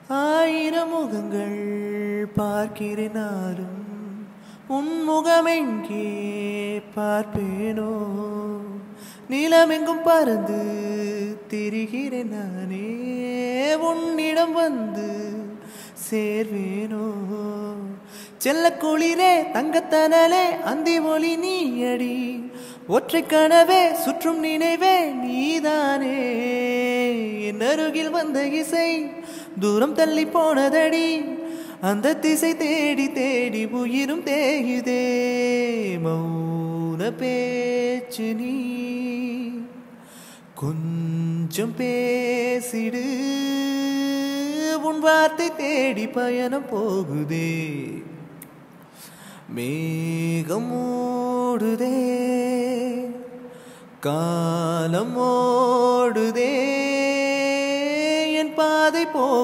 ஆயிரம் முகங்கள் பார்க்கிறேனாலும் உன் முகமெங்கே பார்ப்பேனோ நிலமெங்கும் பறந்து திரிகிறேன் நானே உன்னிடம் வந்து சேர்வேனோ செல்ல குளிரே தங்கத்தனலே அந்தி ஒளி நீயடி ஒற்றை கனவே சுற்றும் நினைவே நீதானே என் அருகில் வந்த இசை தூரம் தள்ளி போனதடி அந்த திசை தேடி தேடி உயிரும் தேயுதே மௌன பேச்சு நீ கொஞ்சம் பேசிடு உன் வார்த்தை தேடி பயணம் போகுதே மேகம் மூடுதே காலம் ஓடுதே என் பாதை போகும்